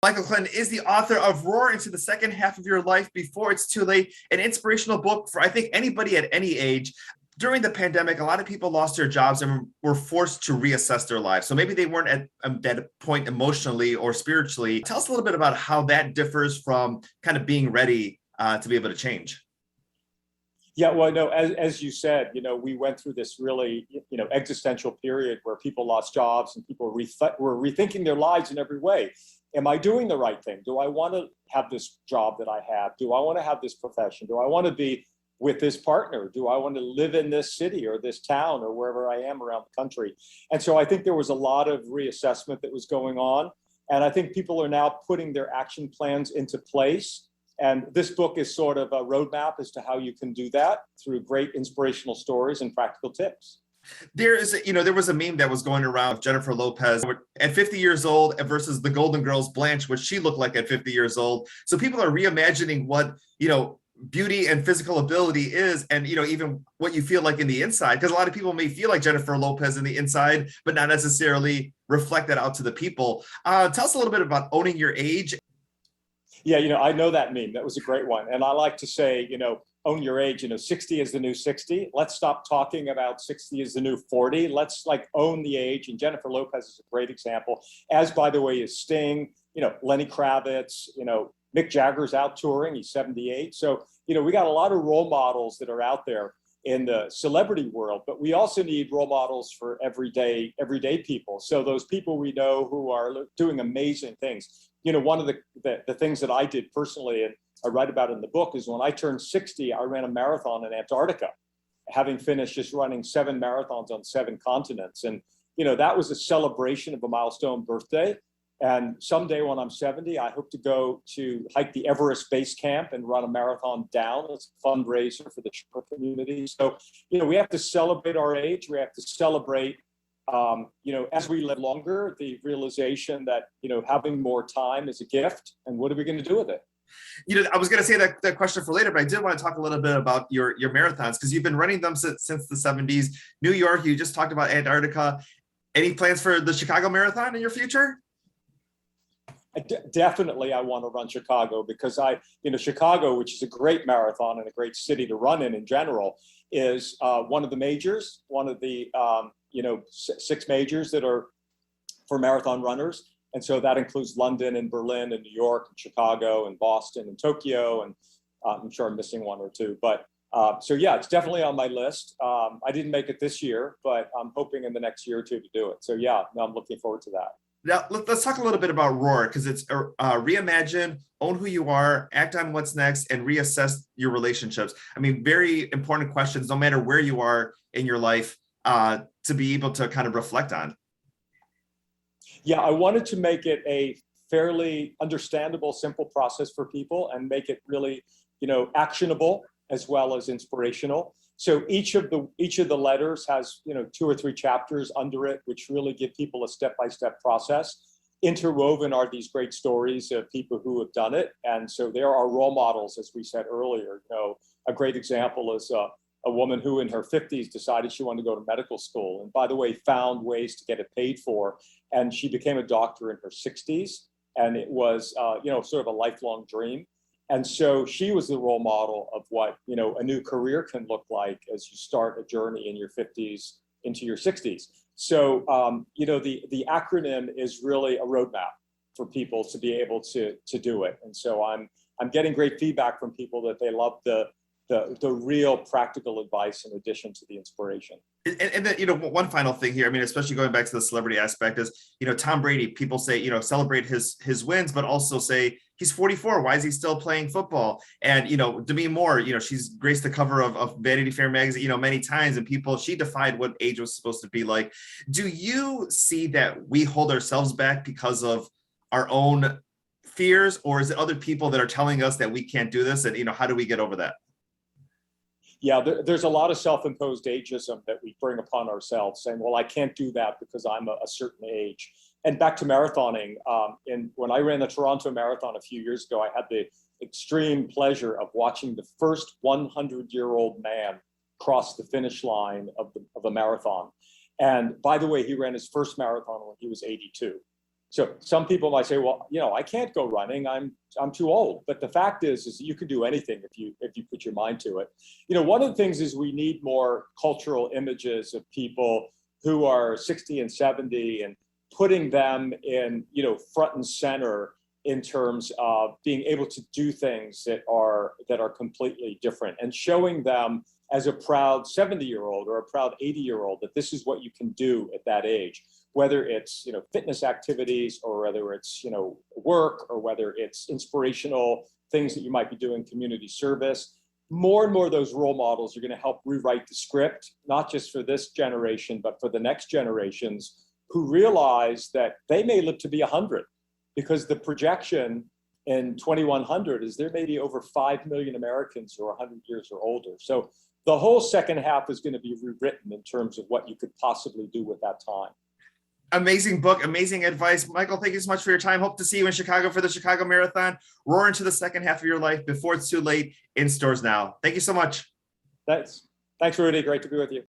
Michael Clinton is the author of Roar into the Second Half of Your Life Before It's Too Late, an inspirational book for, I think, anybody at any age. During the pandemic, a lot of people lost their jobs and were forced to reassess their lives. So maybe they weren't at that point emotionally or spiritually. Tell us a little bit about how that differs from kind of being ready to be able to change. Yeah, well, no, as you said, we went through this really, existential period where people lost jobs and people were rethinking their lives in every way. Am I doing the right thing? Do I want to have this job that I have? Do I want to have this profession? Do I want to be with this partner? Do I want to live in this city or this town or wherever I am around the country? And so I think there was a lot of reassessment that was going on. And I think people are now putting their action plans into place. And this book is sort of a roadmap as to how you can do that through great inspirational stories and practical tips. There was a meme that was going around of Jennifer Lopez at 50 years old versus the Golden Girls Blanche, what she looked like at 50 years old. So people are reimagining what, beauty and physical ability is, and, even what you feel like in the inside, because a lot of people may feel like Jennifer Lopez in the inside, but not necessarily reflect that out to the people. Tell us a little bit about owning your age. Yeah, I know that meme. That was a great one. And I like to say, own your age, 60 is the new 60. Let's stop talking about 60 is the new 40. Let's own the age. And Jennifer Lopez is a great example, as by the way is Sting, Lenny Kravitz, Mick Jagger's out touring, he's 78. So, we got a lot of role models that are out there in the celebrity world, but we also need role models for everyday people. So those people we know who are doing amazing things. One of the things that I did personally, and I write about in the book, is when I turned 60, I ran a marathon in Antarctica, having finished just running 7 marathons on 7 continents. And, that was a celebration of a milestone birthday. And someday when I'm 70, I hope to go to hike the Everest base camp and run a marathon down. It's a fundraiser for the community. So, we have to celebrate our age. We have to celebrate, as we live longer, the realization that, having more time is a gift. And what are we going to do with it? I was going to say that question for later, but I did want to talk a little bit about your marathons, because you've been running them since the 70s. New York, you just talked about Antarctica. Any plans for the Chicago Marathon in your future? Definitely, I want to run Chicago because Chicago, which is a great marathon and a great city to run in general, is one of the majors, one of the 6 majors that are for marathon runners. And so that includes London and Berlin and New York and Chicago and Boston and Tokyo. And I'm sure I'm missing 1 or 2. But so, yeah, it's definitely on my list. I didn't make it this year, but I'm hoping in the next year or 2 to do it. So, yeah, I'm looking forward to that. Now, let's talk a little bit about Roar, because it's reimagine, own who you are, act on what's next, and reassess your relationships. I mean, very important questions, no matter where you are in your life, to be able to kind of reflect on. Yeah, I wanted to make it a fairly understandable, simple process for people and make it really, actionable as well as inspirational. So each of the letters has, 2 or 3 chapters under it, which really give people a step-by-step process. Interwoven are these great stories of people who have done it. And so there are role models, as we said earlier. A great example is a woman who in her 50s decided she wanted to go to medical school. And by the way, found ways to get it paid for. And she became a doctor in her 60s. And it was, sort of a lifelong dream. And so she was the role model of what, a new career can look like as you start a journey in your 50s into your 60s. So, the acronym is really a roadmap for people to be able to do it. And so I'm getting great feedback from people that they love the real practical advice in addition to the inspiration. And then, one final thing here, I mean, especially going back to the celebrity aspect is, Tom Brady, people say, celebrate his wins, but also say he's 44. Why is he still playing football? And, Demi Moore, she's graced the cover of Vanity Fair magazine, many times, and she defied what age was supposed to be like. Do you see that we hold ourselves back because of our own fears, or is it other people that are telling us that we can't do this? And, how do we get over that? Yeah, there's a lot of self-imposed ageism that we bring upon ourselves, saying, well, I can't do that because I'm a certain age. And back to marathoning, when I ran the Toronto Marathon a few years ago, I had the extreme pleasure of watching the first 100-year-old man cross the finish line of a marathon. And by the way, he ran his first marathon when he was 82. So some people might say, well, I can't go running. I'm too old. But the fact is that you can do anything if you put your mind to it. One of the things is we need more cultural images of people who are 60 and 70 and putting them in, front and center in terms of being able to do things that are completely different, and showing them as a proud 70-year-old or a proud 80-year-old that this is what you can do at that age, whether it's fitness activities, or whether it's work, or whether it's inspirational things that you might be doing, community service. More and more of those role models are going to help rewrite the script, not just for this generation, but for the next generations, who realize that they may live to be 100, because the projection in 2100 is there may be over 5 million Americans who are 100 years or older. So the whole second half is going to be rewritten in terms of what you could possibly do with that time. Amazing book, amazing advice. Michael, thank you so much for your time. Hope to see you in Chicago for the Chicago Marathon. Roar into the second half of your life before it's too late, in stores now. Thanks so much. Thanks, Rudy. Great to be with you.